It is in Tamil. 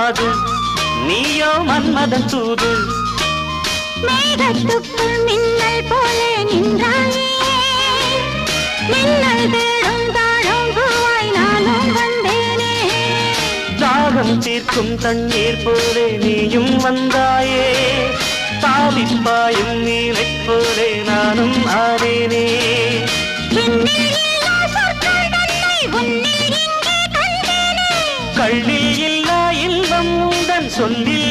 மாது நீயோ மன்மதன் தூது மேகத்துக்குள் மின்னல் போலே நின்றாயே மின்னல் தேடும் தாழும் பூவாய் நானும் வந்தேனே தாகம் தீர்க்கும் தண்ணீர் போலே நீயும் வந்தாயே தாவிப்பாயும் நீனைப் போலே நானும் ஆனேனே கள்ளில் இல்லா இன்பம் உடன் சொல்லில்